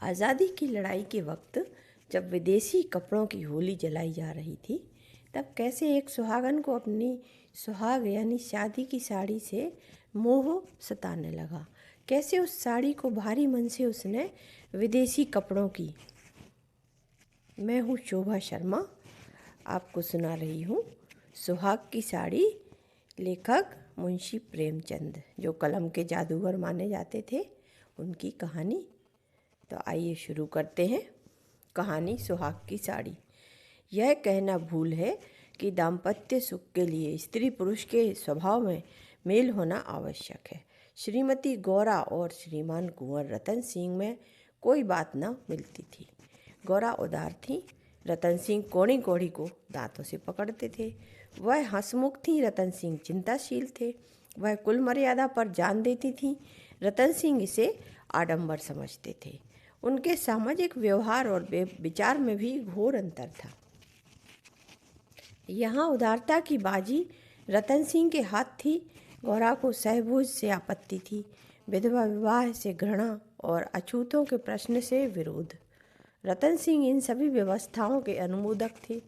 आज़ादी की लड़ाई के वक्त जब विदेशी कपड़ों की होली जलाई जा रही थी, तब कैसे एक सुहागन को अपनी सुहाग यानी शादी की साड़ी से मोह सताने लगा। कैसे उस साड़ी को भारी मन से उसने विदेशी कपड़ों की। मैं हूँ शोभा शर्मा, आपको सुना रही हूँ सुहाग की साड़ी। लेखक मुंशी प्रेमचंद, जो कलम के जादूगर माने जाते थे, उनकी कहानी। तो आइए शुरू करते हैं कहानी सुहाग की साड़ी। यह कहना भूल है कि दाम्पत्य सुख के लिए स्त्री पुरुष के स्वभाव में मेल होना आवश्यक है। श्रीमती गौरा और श्रीमान कुंवर रतन सिंह में कोई बात न मिलती थी। गौरा उदार थी, रतन सिंह कोड़ी कोड़ी को दांतों से पकड़ते थे। वह हंसमुख थी, रतन सिंह चिंताशील थे। वह कुल मर्यादा पर जान देती थी, रतन सिंह इसे आडंबर समझते थे। उनके सामाजिक व्यवहार और विचार में भी घोर अंतर था। यहाँ उदारता की बाजी रतन सिंह के हाथ थी। गौरा को सहभोज से आपत्ति थी, विधवा विवाह से घृणा और अछूतों के प्रश्न से विरोध। रतन सिंह इन सभी व्यवस्थाओं के अनुमोदक थे।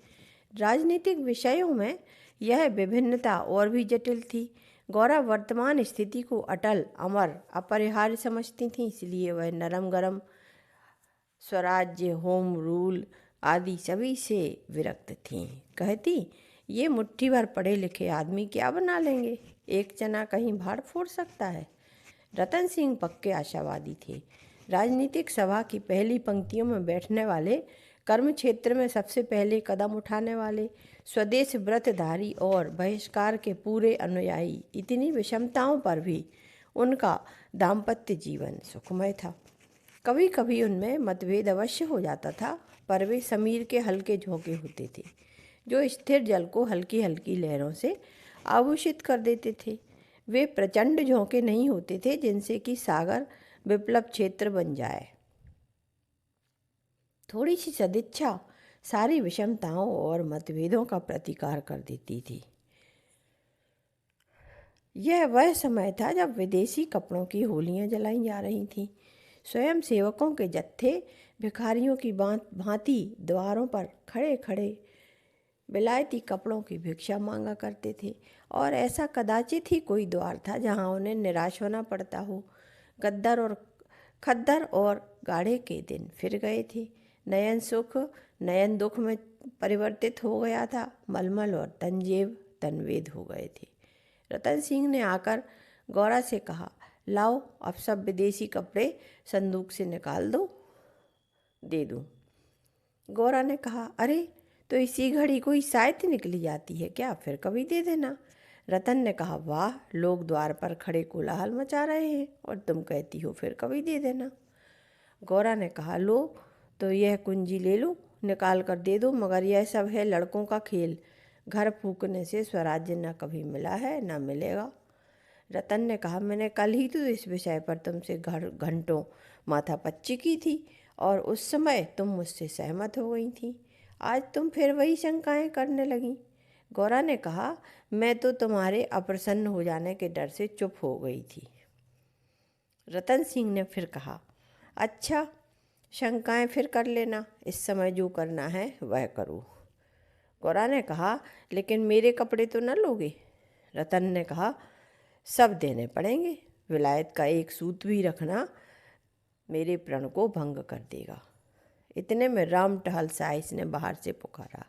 राजनीतिक विषयों में यह विभिन्नता और भी जटिल थी। गौरा वर्तमान स्थिति को अटल, अमर, अपरिहार्य समझती थी, इसलिए वह नरम गरम, स्वराज्य, होम रूल आदि सभी से विरक्त थीं। कहती, ये मुट्ठी भर पढ़े लिखे आदमी क्या बना लेंगे, एक जना कहीं भाड़ फोड़ सकता है। रतन सिंह पक्के आशावादी थे। राजनीतिक सभा की पहली पंक्तियों में बैठने वाले, कर्म क्षेत्र में सबसे पहले कदम उठाने वाले, स्वदेश व्रतधारी और बहिष्कार के पूरे अनुयायी, इतनी विषमताओं पर भी उनका दाम्पत्य जीवन सुखमय था। कभी कभी उनमें मतभेद अवश्य हो जाता था, पर वे समीर के हल्के झोंके होते थे, जो स्थिर जल को हल्की हल्की लहरों से आभूषित कर देते थे। वे प्रचंड झोंके नहीं होते थे जिनसे कि सागर विप्लव क्षेत्र बन जाए। थोड़ी सी सदिच्छा सारी विषमताओं और मतभेदों का प्रतिकार कर देती थी। यह वह समय था जब विदेशी कपड़ों की होलियां जलाई जा रही थीं। स्वयं सेवकों के जत्थे भिखारियों की भांति द्वारों पर खड़े खड़े विलायती कपड़ों की भिक्षा मांगा करते थे, और ऐसा कदाचित ही कोई द्वार था जहां उन्हें निराश होना पड़ता हो। खद्दर और गाढ़े के दिन फिर गए थे। नयन सुख नयन दुख में परिवर्तित हो गया था। मलमल और तंजेब तनवेद हो गए थे। रतन सिंह ने आकर गौरा से कहा, लाओ अब सब विदेशी कपड़े संदूक से निकाल दो, दे दूं। गौरा ने कहा, अरे तो इसी घड़ी कोई साइत्य निकली जाती है क्या, फिर कभी दे देना। रतन ने कहा, वाह, लोग द्वार पर खड़े कोलाहल मचा रहे हैं और तुम कहती हो फिर कभी दे देना। गौरा ने कहा, लो तो यह कुंजी ले लो, निकाल कर दे दो, मगर यह सब है लड़कों का खेल। घर फूकने से स्वराज्य न कभी मिला है न मिलेगा। रतन ने कहा, मैंने कल ही तो इस विषय पर तुमसे घंटों माथापच्ची की थी और उस समय तुम मुझसे सहमत हो गई थी। आज तुम फिर वही शंकाएं करने लगी। गौरा ने कहा, मैं तो तुम्हारे अप्रसन्न हो जाने के डर से चुप हो गई थी। रतन सिंह ने फिर कहा, अच्छा, शंकाएं फिर कर लेना, इस समय जो करना है वह करो। गौरा ने कहा, लेकिन मेरे कपड़े तो न लोगे। रतन ने कहा, सब देने पड़ेंगे, विलायत का एक सूत भी रखना मेरे प्रण को भंग कर देगा। इतने में राम टहल साइस ने बाहर से पुकारा,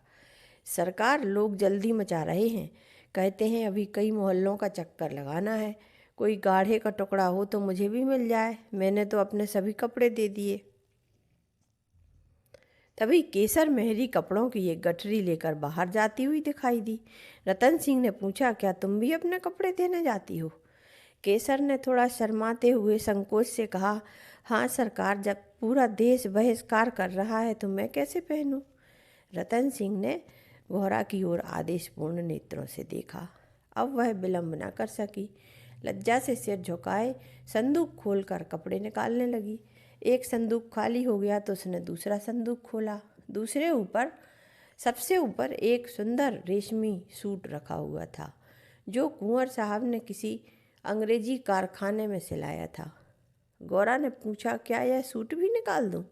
सरकार, लोग जल्दी मचा रहे हैं, कहते हैं अभी कई मोहल्लों का चक्कर लगाना है, कोई गाढ़े का टुकड़ा हो तो मुझे भी मिल जाए, मैंने तो अपने सभी कपड़े दे दिए। तभी केसर मेहरी कपड़ों की एक गठरी लेकर बाहर जाती हुई दिखाई दी। रतन सिंह ने पूछा, क्या तुम भी अपने कपड़े देने जाती हो? केसर ने थोड़ा शर्माते हुए संकोच से कहा, हाँ सरकार, जब पूरा देश बहिष्कार कर रहा है तो मैं कैसे पहनूं? रतन सिंह ने गौरा की ओर आदेशपूर्ण नेत्रों से देखा। अब वह विलंब न कर सकी। लज्जा से सिर झुकाए संदूक खोलकर कपड़े निकालने लगी। एक संदूक खाली हो गया तो उसने दूसरा संदूक खोला। दूसरे ऊपर सबसे ऊपर एक सुंदर रेशमी सूट रखा हुआ था, जो कुंवर साहब ने किसी अंग्रेजी कारखाने में सिलाया था। गौरा ने पूछा, क्या यह सूट भी निकाल दूं?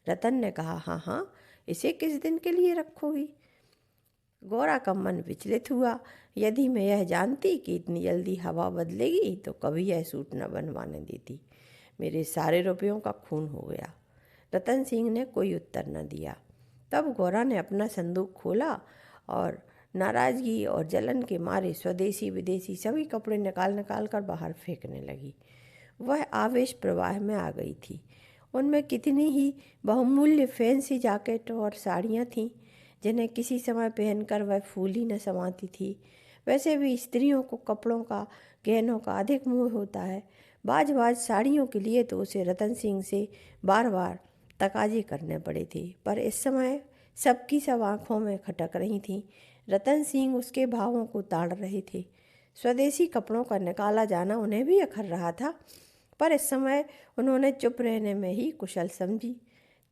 रतन ने कहा, हाँ हाँ, इसे किस दिन के लिए रखोगी? गौरा का मन विचलित हुआ। यदि मैं यह जानती कि इतनी जल्दी हवा बदलेगी तो कभी यह सूट न बनवाने देती। मेरे सारे रुपयों का खून हो गया। रतन सिंह ने कोई उत्तर न दिया। तब गौरा ने अपना संदूक खोला और नाराज़गी और जलन के मारे स्वदेशी विदेशी सभी कपड़े निकाल निकाल कर बाहर फेंकने लगी। वह आवेश प्रवाह में आ गई थी। उनमें कितनी ही बहुमूल्य फैंसी जैकेट और साड़ियाँ थीं जिन्हें किसी समय पहनकर वह फूल ही न समाती थी। वैसे भी स्त्रियों को कपड़ों का, गहनों का अधिक मोह होता है। बाज बाज साड़ियों के लिए तो उसे रतन सिंह से बार बार तकाजे करने पड़े थे, पर इस समय सबकी सब आंखों में खटक रही थीं। रतन सिंह उसके भावों को ताड़ रहे थे। स्वदेशी कपड़ों का निकाला जाना उन्हें भी अखर रहा था, पर इस समय उन्होंने चुप रहने में ही कुशल समझी।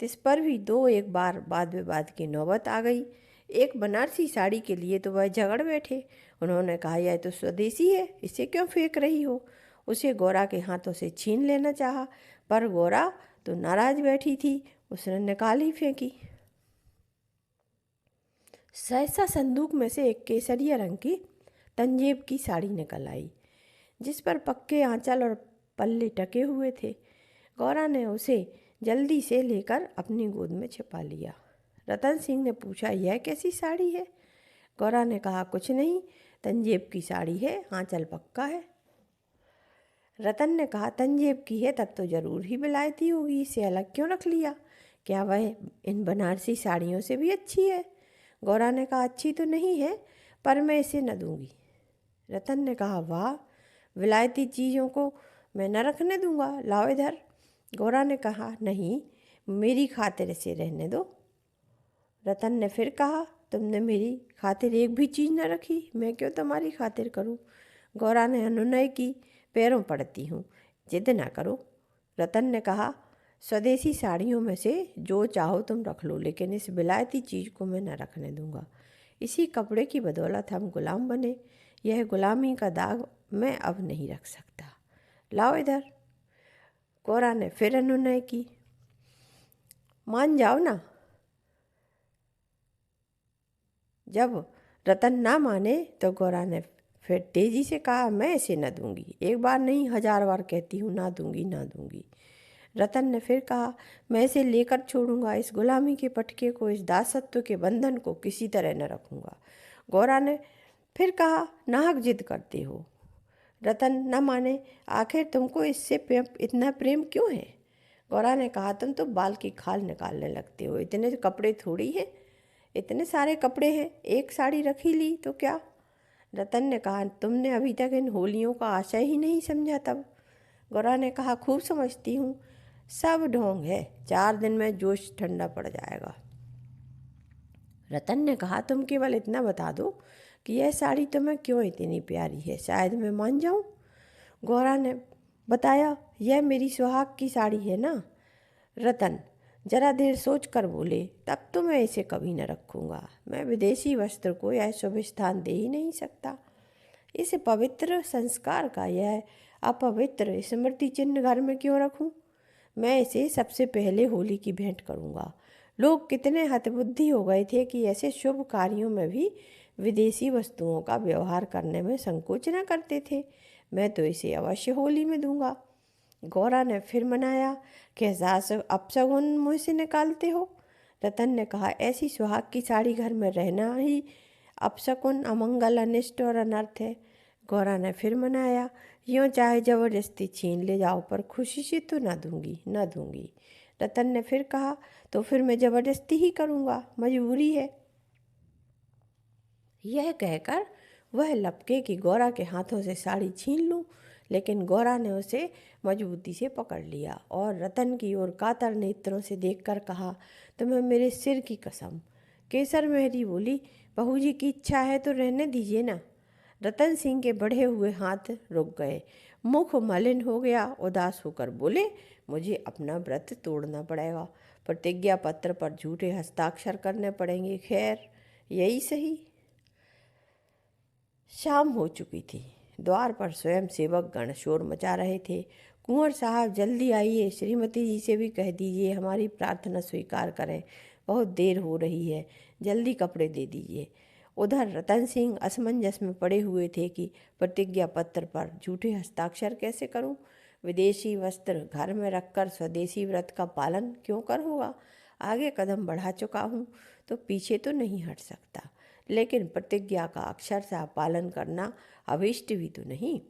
तिस पर भी दो एक बार वाद विवाद की नौबत आ गई। एक बनारसी साड़ी के लिए तो वह झगड़ बैठे। उन्होंने कहा, यह तो स्वदेशी है, इसे क्यों फेंक रही हो? उसे गौरा के हाथों से छीन लेना चाहा, पर गौरा तो नाराज बैठी थी। उसने निकाल ही फेंकी। सहसा संदूक में से एक केसरिया रंग की तंजेब की साड़ी निकल आई, जिस पर पक्के आंचल और पल्ले टके हुए थे। गौरा ने उसे जल्दी से लेकर अपनी गोद में छिपा लिया। रतन सिंह ने पूछा, यह कैसी साड़ी है? गौरा ने कहा, कुछ नहीं, तंजेब की साड़ी है, आंचल पक्का है। रतन ने कहा, तंजेब की है तब तो जरूर ही विलायती होगी, इसे अलग क्यों रख लिया? क्या वह इन बनारसी साड़ियों से भी अच्छी है? गौरा ने कहा, अच्छी तो नहीं है, पर मैं इसे न दूंगी। रतन ने कहा, वाह, विलायती चीज़ों को मैं न रखने दूंगा, लाओ इधर। गौरा ने कहा, नहीं, मेरी खातिर इसे रहने दो। रतन ने फिर कहा, तुमने मेरी खातिर एक भी चीज़ न रखी, मैं क्यों तुम्हारी खातिर करूं? गौरा ने अनुनय की, पैरों पड़ती हूँ, जिद ना करो। रतन ने कहा, स्वदेशी साड़ियों में से जो चाहो तुम रख लो, लेकिन इस विलायती चीज़ को मैं न रखने दूंगा। इसी कपड़े की बदौलत हम गुलाम बने, यह गुलामी का दाग मैं अब नहीं रख सकता, लाओ इधर। गौरा ने फिर अनुनय की, मान जाओ ना। जब रतन ना माने तो गौरा ने फिर तेजी से कहा, मैं इसे न दूंगी, एक बार नहीं 1000 बार कहती हूँ, ना दूंगी ना दूंगी। रतन ने फिर कहा, मैं इसे लेकर छोड़ूंगा, इस गुलामी के पटके को, इस दासत्व के बंधन को किसी तरह न रखूंगा। गौरा ने फिर कहा, नाहक जिद करते हो। रतन न माने, आखिर तुमको इससे इतना प्रेम क्यों है? गौरा ने कहा, तुम तो बाल की खाल निकालने लगते हो, इतने कपड़े थोड़ी हैं, इतने सारे कपड़े हैं, एक साड़ी रखी ली तो क्या? रतन ने कहा, तुमने अभी तक इन होलियों का आशय ही नहीं समझा तब। गौरा ने कहा, खूब समझती हूँ, सब ढोंग है, 4 दिन में जोश ठंडा पड़ जाएगा। रतन ने कहा, तुम केवल इतना बता दो कि यह साड़ी तुम्हें क्यों इतनी प्यारी है, शायद मैं मान जाऊं। गौरा ने बताया, यह मेरी सुहाग की साड़ी है ना। रतन जरा देर सोच कर बोले, तब तो मैं इसे कभी न रखूँगा। मैं विदेशी वस्त्र को यह शुभ स्थान दे ही नहीं सकता। इस पवित्र संस्कार का यह अपवित्र स्मृति चिन्ह घर में क्यों रखूं? मैं इसे सबसे पहले होली की भेंट करूंगा। लोग कितने हतबुद्धि हो गए थे कि ऐसे शुभ कार्यों में भी विदेशी वस्तुओं का व्यवहार करने में संकोच न करते थे। मैं तो इसे अवश्य होली में दूंगा। गौरा ने फिर मनाया, कैसा अपशगुन मुँह से निकालते हो? रतन ने कहा, ऐसी सुहाग की साड़ी घर में रहना ही अपशकुन, अमंगल, अनिष्ट और अनर्थ है। गौरा ने फिर मनाया, यूँ चाहे जबरदस्ती छीन ले जाओ, पर खुशी से तो ना दूंगी, ना दूंगी। रतन ने फिर कहा, तो फिर मैं जबरदस्ती ही करूँगा, मजबूरी है। यह कहकर वह लपके कि गौरा के हाथों से साड़ी छीन लूँ, लेकिन गौरा ने उसे मजबूती से पकड़ लिया और रतन की ओर कातर नेत्रों से देखकर कहा, तुम्हें मेरे सिर की कसम। केसर मेहरी बोली, बहू जी की इच्छा है तो रहने दीजिए ना। रतन सिंह के बढ़े हुए हाथ रुक गए, मुख मलिन हो गया, उदास होकर बोले, मुझे अपना व्रत तोड़ना पड़ेगा, प्रतिज्ञा पत्र पर झूठे हस्ताक्षर करने पड़ेंगे, खैर यही सही। शाम हो चुकी थी। द्वार पर स्वयं सेवक गण शोर मचा रहे थे। कुंवर साहब जल्दी आइए, श्रीमती जी से भी कह दीजिए हमारी प्रार्थना स्वीकार करें, बहुत देर हो रही है, जल्दी कपड़े दे दीजिए। उधर रतन सिंह असमंजस में पड़े हुए थे कि प्रतिज्ञा पत्र पर झूठे हस्ताक्षर कैसे करूं? विदेशी वस्त्र घर में रखकर स्वदेशी व्रत का पालन क्यों कर होगा? आगे कदम बढ़ा चुका हूं तो पीछे तो नहीं हट सकता, लेकिन प्रतिज्ञा का अक्षरशः पालन करना अभीष्ट भी तो नहीं,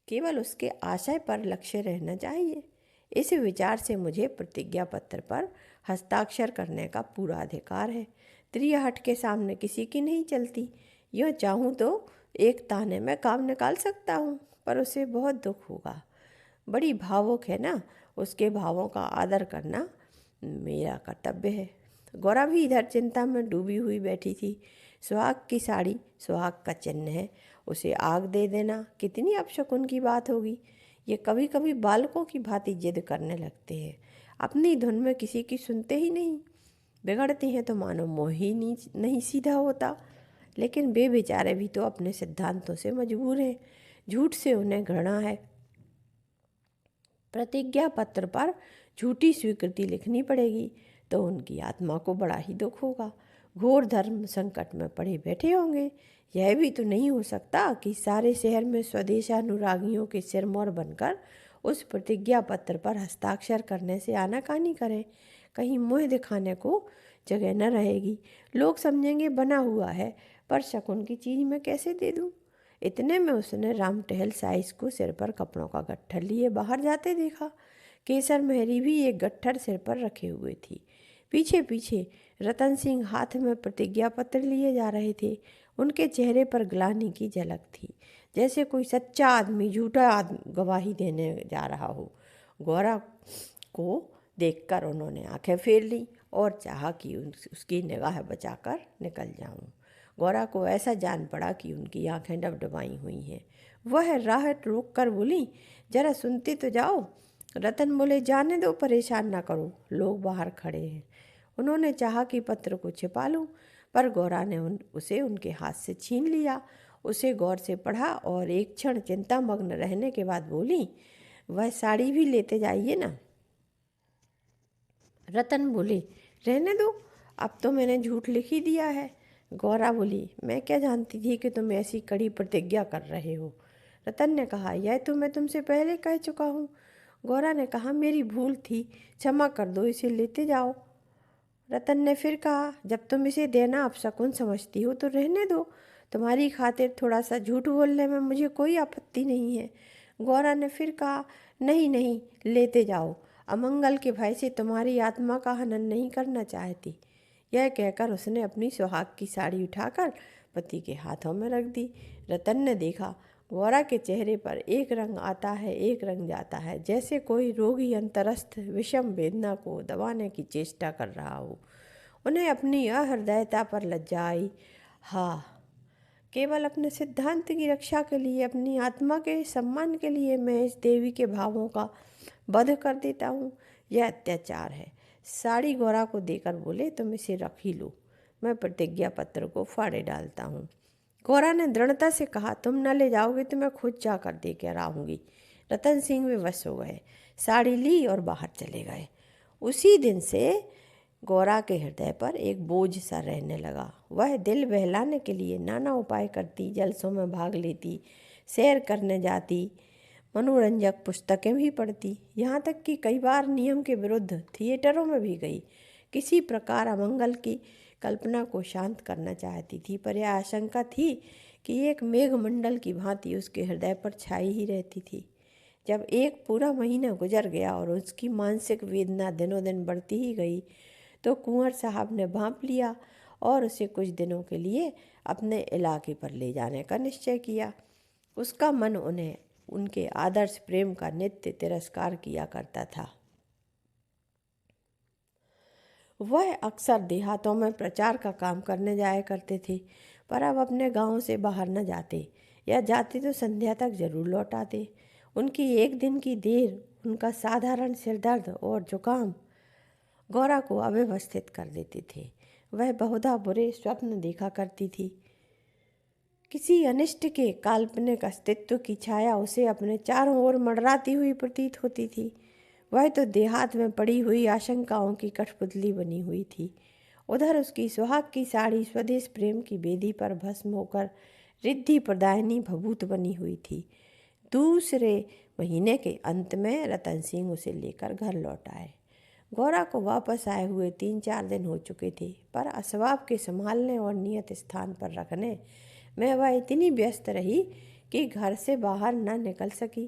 केवल उसके आशय पर लक्ष्य रहना चाहिए। इस विचार से मुझे प्रतिज्ञा पत्र पर हस्ताक्षर करने का पूरा अधिकार है। त्रिहट के सामने किसी की नहीं चलती। यूँ चाहूँ तो एक ताने में काम निकाल सकता हूँ, पर उसे बहुत दुख होगा। बड़ी भावुक है ना, उसके भावों का आदर करना मेरा कर्तव्य है। गौरा भी इधर चिंता में डूबी हुई बैठी थी। सुहाग की साड़ी सुहाग का चिन्ह है, उसे आग दे देना कितनी अपशकुन की बात होगी। ये कभी कभी बालकों की भांति जिद करने लगते हैं, अपनी धुन में किसी की सुनते ही नहीं। बिगड़ती हैं तो मानो मोह ही नहीं सीधा होता। लेकिन वे बेचारे भी तो अपने सिद्धांतों से मजबूर हैं, झूठ से उन्हें घृणा है। प्रतिज्ञा पत्र पर झूठी स्वीकृति लिखनी पड़ेगी तो उनकी आत्मा को बड़ा ही दुख होगा। घोर धर्म संकट में पड़े बैठे होंगे। यह भी तो नहीं हो सकता कि सारे शहर में स्वदेशानुरागियों के सिरमौर बनकर उस प्रतिज्ञा पत्र पर हस्ताक्षर करने से आनाकानी करें। कहीं मुँह दिखाने को जगह न रहेगी। लोग समझेंगे बना हुआ है, पर शकुन की चीज़ मैं कैसे दे दूँ? इतने में उसने राम टहल साइस को सिर पर कपड़ों का गट्ठर लिए बाहर जाते देखा। केसर मेहरी भी एक गट्ठर सिर पर रखे हुए थी। पीछे पीछे रतन सिंह हाथ में प्रतिज्ञा पत्र लिए जा रहे थे। उनके चेहरे पर ग्लानि की झलक थी, जैसे कोई सच्चा आदमी झूठा गवाही देने जा रहा हो। गौरा को देखकर उन्होंने आंखें फेर ली और चाहा कि उसकी निगाह बचाकर निकल जाऊं। गौरा को ऐसा जान पड़ा कि उनकी आंखें डबडबाई हुई हैं। वह राह रोक कर बोली, जरा सुनते तो जाओ। रतन बोले, जाने दो, परेशान ना करो, लोग बाहर खड़े हैं। उन्होंने चाहा कि पत्र को छिपा लूं, पर गौरा ने उसे उनके हाथ से छीन लिया। उसे गौर से पढ़ा और एक क्षण चिंतामग्न रहने के बाद बोली, वह साड़ी भी लेते जाइए ना। रतन बोले, रहने दो, अब तो मैंने झूठ लिख ही दिया है। गौरा बोली, मैं क्या जानती थी कि तुम ऐसी कड़ी प्रतिज्ञा कर रहे हो। रतन ने कहा, यह तो मैं तुमसे पहले कह चुका हूँ। गौरा ने कहा, मेरी भूल थी, क्षमा कर दो, इसे लेते जाओ। रतन ने फिर कहा, जब तुम इसे देना अपशकुन समझती हो तो रहने दो, तुम्हारी खातिर थोड़ा सा झूठ बोलने में मुझे कोई आपत्ति नहीं है। गौरा ने फिर कहा, नहीं नहीं, लेते जाओ, अमंगल के भय से तुम्हारी आत्मा का हनन नहीं करना चाहती। यह कहकर उसने अपनी सुहाग की साड़ी उठाकर पति के हाथों में रख दी। रतन ने देखा, गौरा के चेहरे पर एक रंग आता है, एक रंग जाता है, जैसे कोई रोगी अंतरस्थ विषम वेदना को दबाने की चेष्टा कर रहा हो। उन्हें अपनी अहृदयता पर लज्जा आई। हाँ, केवल अपने सिद्धांत की रक्षा के लिए, अपनी आत्मा के सम्मान के लिए मैं इस देवी के भावों का वध कर देता हूँ। यह अत्याचार है। साड़ी गौरा को देकर बोले, तुम इसे रख ही लो, मैं प्रतिज्ञा पत्र को फाड़े डालता हूँ। गौरा ने दृढ़ता से कहा, तुम न ले जाओगे तो मैं खुद जाकर दे कर आऊँगी। रतन सिंह विवश हो गए, साड़ी ली और बाहर चले गए। उसी दिन से गौरा के हृदय पर एक बोझ सा रहने लगा। वह दिल बहलाने के लिए नाना उपाय करती, जलसों में भाग लेती, सैर करने जाती, मनोरंजक पुस्तकें भी पढ़ती, यहाँ तक कि कई बार नियम के विरुद्ध थिएटरों में भी गई। किसी प्रकार अमंगल की कल्पना को शांत करना चाहती थी, पर यह आशंका थी कि एक मेघमंडल की भांति उसके हृदय पर छाई ही रहती थी। जब एक पूरा महीना गुजर गया और उसकी मानसिक वेदना दिनों दिन बढ़ती ही गई, तो कुंवर साहब ने भांप लिया और उसे कुछ दिनों के लिए अपने इलाके पर ले जाने का निश्चय किया। उसका मन उन्हें उनके आदर्श प्रेम का नित्य तिरस्कार किया करता था। वह अक्सर देहातों में प्रचार का काम करने जाया करते थे, पर अब अपने गांव से बाहर न जाते, या जाते तो संध्या तक जरूर लौट आते। उनकी एक दिन की देर उनका साधारण सिरदर्द और जुकाम गौरा को अव्यवस्थित कर देते थे। वह बहुधा बुरे स्वप्न देखा करती थी। किसी अनिष्ट के काल्पनिक अस्तित्व की छाया उसे अपने चारों ओर मंडराती हुई प्रतीत होती थी। वह तो देहात में पड़ी हुई आशंकाओं की कठपुतली बनी हुई थी। उधर उसकी सुहाग की साड़ी स्वदेश प्रेम की बेदी पर भस्म होकर रिद्धि प्रदायिनी भभूत बनी हुई थी। दूसरे महीने के अंत में रतन सिंह उसे लेकर घर लौट आए। गौरा को वापस आए हुए 3-4 दिन हो चुके थे, पर असबाब के संभालने और नियत स्थान पर रखने में वह इतनी व्यस्त रही कि घर से बाहर न निकल सकी।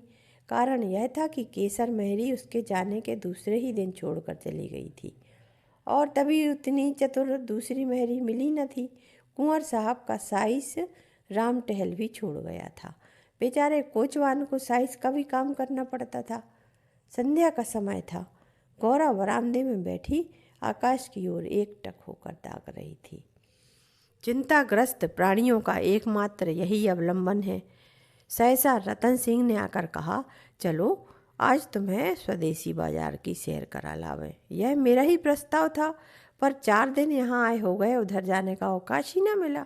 कारण यह था कि केसर मेहरी उसके जाने के दूसरे ही दिन छोड़कर चली गई थी, और तभी उतनी चतुर दूसरी मेहरी मिली न थी। कुंवर साहब का साइस राम टहल भी छोड़ गया था। बेचारे कोचवान को साइस का भी काम करना पड़ता था। संध्या का समय था। गौरा बरामदे में बैठी आकाश की ओर एकटक होकर ताक रही थी। चिंताग्रस्त प्राणियों का एकमात्र यही अवलंबन है। सहसा रतन सिंह ने आकर कहा, चलो आज तुम्हें स्वदेशी बाजार की सैर करा लावें। यह मेरा ही प्रस्ताव था, पर 4 दिन यहाँ आए हो गए, उधर जाने का अवकाश ही न मिला।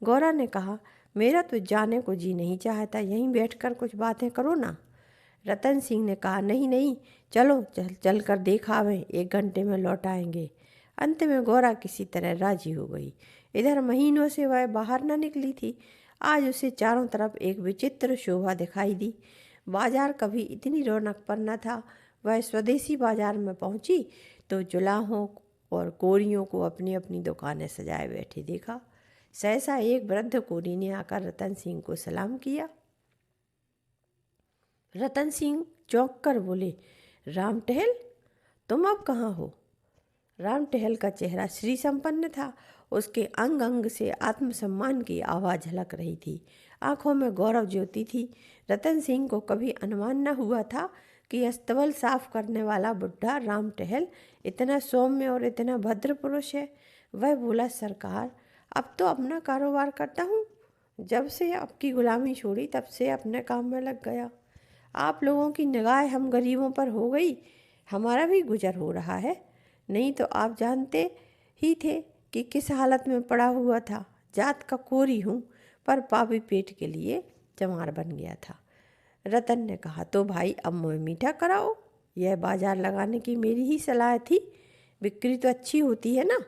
गौरा ने कहा, मेरा तो जाने को जी नहीं चाहता, यहीं बैठकर कुछ बातें करो ना। रतन सिंह ने कहा, नहीं नहीं, चलो चल कर देख आवें, 1 घंटे में लौट आएंगे। अंत में गौरा किसी तरह राजी हो गई। इधर महीनों से वह बाहर न निकली थी। आज उसे चारों तरफ एक विचित्र शोभा दिखाई दी। बाजार कभी इतनी रौनक पर न था। वह स्वदेशी बाजार में पहुंची तो जुलाहों और कोरियों को अपनी अपनी दुकानें सजाए बैठे देखा। सहसा एक वृद्ध कोरी ने आकर रतन सिंह को सलाम किया। रतन सिंह चौंक कर बोले, राम टहल, तुम अब कहाँ हो? राम टहल का चेहरा श्री संपन्न था। उसके अंग अंग से आत्मसम्मान की आवाज़ झलक रही थी। आंखों में गौरव ज्योति थी। रतन सिंह को कभी अनुमान न हुआ था कि अस्तबल साफ करने वाला बुढ़ा राम टहल इतना सौम्य और इतना भद्र पुरुष है। वह बोला, सरकार, अब तो अपना कारोबार करता हूँ। जब से आपकी गुलामी छोड़ी तब से अपने काम में लग गया। आप लोगों की निगाह हम गरीबों पर हो गई, हमारा भी गुजर हो रहा है। नहीं तो आप जानते ही थे कि किस हालत में पड़ा हुआ था। जात का कोरी हूँ, पर पापी पेट के लिए चमार बन गया था। रतन ने कहा, तो भाई अब मुँह मीठा कराओ। यह बाजार लगाने की मेरी ही सलाह थी। बिक्री तो अच्छी होती है ना?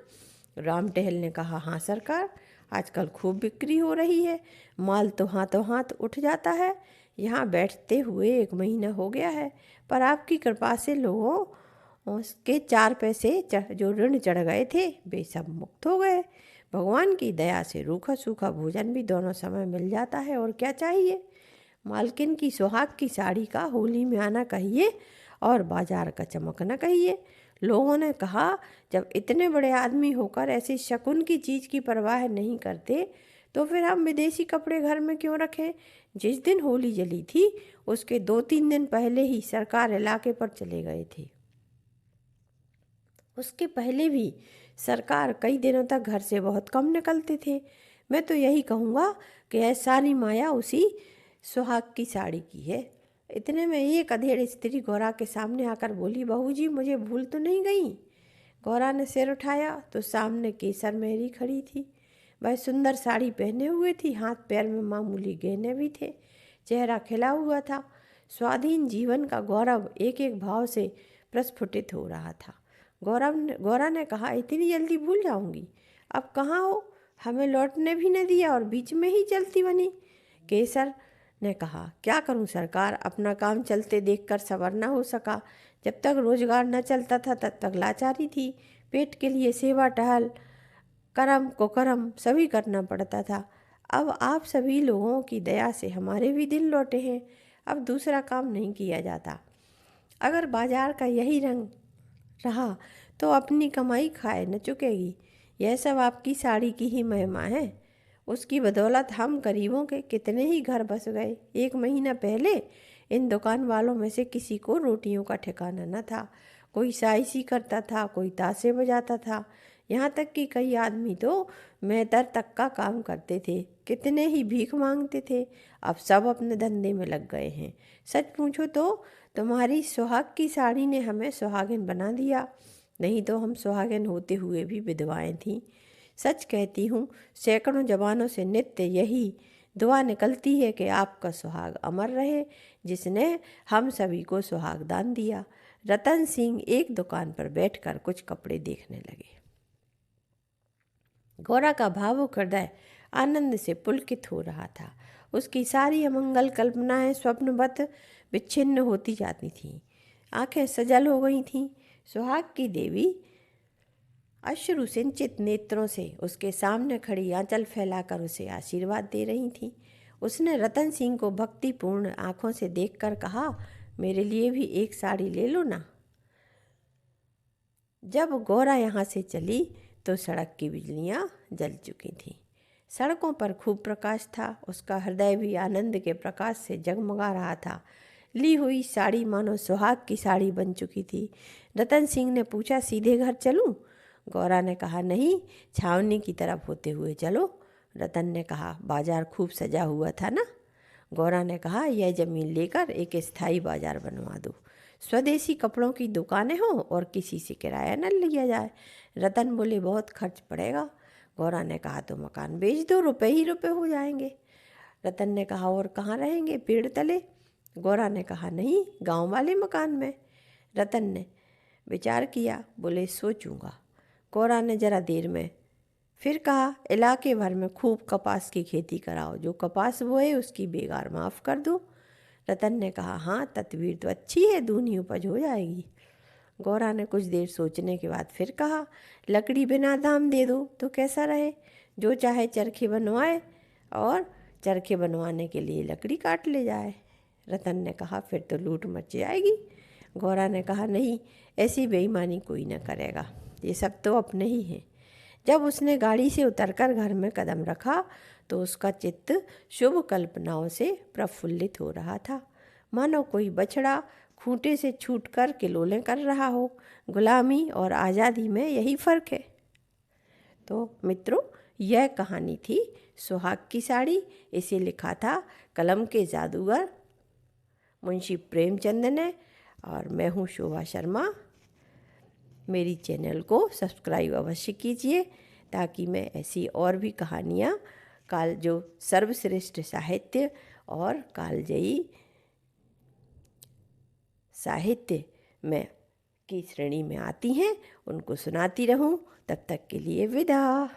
राम टहल ने कहा, हाँ सरकार, आजकल खूब बिक्री हो रही है। माल तो हाथों हाथ उठ जाता है। यहाँ बैठते हुए 1 महीना हो गया है, पर आपकी कृपा से लोगों उसके 4 पैसे जो ऋण चढ़ गए थे वे सब मुक्त हो गए। भगवान की दया से रूखा सूखा भोजन भी दोनों समय मिल जाता है, और क्या चाहिए। मालकिन की सुहाग की साड़ी का होली में आना कहिए और बाजार का चमकना कहिए। लोगों ने कहा, जब इतने बड़े आदमी होकर ऐसी शकुन की चीज़ की परवाह नहीं करते तो फिर हम विदेशी कपड़े घर में क्यों रखें। जिस दिन होली जली थी उसके 2-3 दिन पहले ही सरकार इलाके पर चले गए थे। उसके पहले भी सरकार कई दिनों तक घर से बहुत कम निकलते थे। मैं तो यही कहूँगा कि यह सारी माया उसी सुहाग की साड़ी की है। इतने में एक अधेड़ स्त्री गौरा के सामने आकर बोली, बहू जी, मुझे भूल तो नहीं गई? गौरा ने सिर उठाया तो सामने केसर मेहरी खड़ी थी। वह सुंदर साड़ी पहने हुए थी, हाथ पैर में मामूली गहने भी थे, चेहरा खिला हुआ था। स्वाधीन जीवन का गौरव एक एक भाव से प्रस्फुटित हो रहा था। गौरा ने कहा, इतनी जल्दी भूल जाऊंगी? अब कहाँ हो? हमें लौटने भी न दिया और बीच में ही चलती बनी। केसर ने कहा, क्या करूं सरकार, अपना काम चलते देखकर सबर न हो सका। जब तक रोजगार न चलता था तब तक लाचारी थी। पेट के लिए सेवा टहल कर्म कुकर्म सभी करना पड़ता था। अब आप सभी लोगों की दया से हमारे भी दिन लौटे हैं। अब दूसरा काम नहीं किया जाता। अगर बाजार का यही रंग रहा तो अपनी कमाई खाए न चुकेगी। यह सब आपकी साड़ी की ही महिमा है। उसकी बदौलत हम गरीबों के कितने ही घर बस गए। 1 महीना पहले इन दुकान वालों में से किसी को रोटियों का ठिकाना न था। कोई साइसी करता था, कोई ताशे बजाता था, यहाँ तक कि कई आदमी तो मेहतर तक का काम करते थे। कितने ही भीख मांगते थे। अब सब अपने धंधे में लग गए हैं। सच पूछो तो तुम्हारी सुहाग की साड़ी ने हमें सुहागिन बना दिया, नहीं तो हम सुहागिन होते हुए भी विधवाएं थीं। सच कहती हूँ, सैकड़ों जवानों से नित्य यही दुआ निकलती है कि आपका सुहाग अमर रहे, जिसने हम सभी को सुहागदान दिया। रतन सिंह एक दुकान पर बैठकर कुछ कपड़े देखने लगे। गौरा का भावुक हृदय आनंद से पुलकित हो रहा था। उसकी सारी अमंगल कल्पनाएं स्वप्नवत विच्छिन्न होती जाती थीं। आंखें सजल हो गई थीं। सुहाग की देवी अश्रु सिंचित नेत्रों से उसके सामने खड़ी आंचल फैलाकर उसे आशीर्वाद दे रही थीं। उसने रतन सिंह को भक्तिपूर्ण आंखों से देखकर कहा, मेरे लिए भी एक साड़ी ले लो ना। जब गौरा यहाँ से चली तो सड़क की बिजलियाँ जल चुकी थीं। सड़कों पर खूब प्रकाश था। उसका हृदय भी आनंद के प्रकाश से जगमगा रहा था। ली हुई साड़ी मानो सुहाग की साड़ी बन चुकी थी। रतन सिंह ने पूछा, सीधे घर चलूं? गौरा ने कहा, नहीं, छावनी की तरफ होते हुए चलो। रतन ने कहा, बाजार खूब सजा हुआ था ना? गौरा ने कहा, यह जमीन लेकर एक स्थायी बाजार बनवा दो। स्वदेशी कपड़ों की दुकानें हों और किसी से किराया न लिया जाए। रतन बोले, बहुत खर्च पड़ेगा। गौरा ने कहा, तो मकान बेच दो, रुपए ही रुपए हो जाएंगे। रतन ने कहा, और कहाँ रहेंगे? पेड़ तले? गौरा ने कहा, नहीं, गांव वाले मकान में। रतन ने विचार किया, बोले, सोचूंगा। गौरा ने जरा देर में फिर कहा, इलाके भर में खूब कपास की खेती कराओ, जो कपास बोए उसकी बेगार माफ़ कर दो। रतन ने कहा, हाँ, तदबीर तो अच्छी है, दूनी उपज हो जाएगी। गौरा ने कुछ देर सोचने के बाद फिर कहा, लकड़ी बिना दाम दे दो तो कैसा रहे? जो चाहे चरखे बनवाए और चरखे बनवाने के लिए लकड़ी काट ले जाए। रतन ने कहा, फिर तो लूट मच जाएगी। गौरा ने कहा, नहीं, ऐसी बेईमानी कोई न करेगा, ये सब तो अपने ही हैं। जब उसने गाड़ी से उतरकर घर में कदम रखा तो उसका चित्त शुभ कल्पनाओं से प्रफुल्लित हो रहा था, मानो कोई बछड़ा खूंटे से छूटकर किलोलें कर रहा हो। गुलामी और आज़ादी में यही फ़र्क है। तो मित्रों, यह कहानी थी सुहाग की साड़ी। इसे लिखा था कलम के जादूगर मुंशी प्रेमचंद ने, और मैं हूँ शोभा शर्मा। मेरी चैनल को सब्सक्राइब अवश्य कीजिए, ताकि मैं ऐसी और भी कहानियाँ जो सर्वश्रेष्ठ साहित्य और कालजयी साहित्य में की श्रेणी में आती हैं, उनको सुनाती रहूं। तब तक के लिए विदा।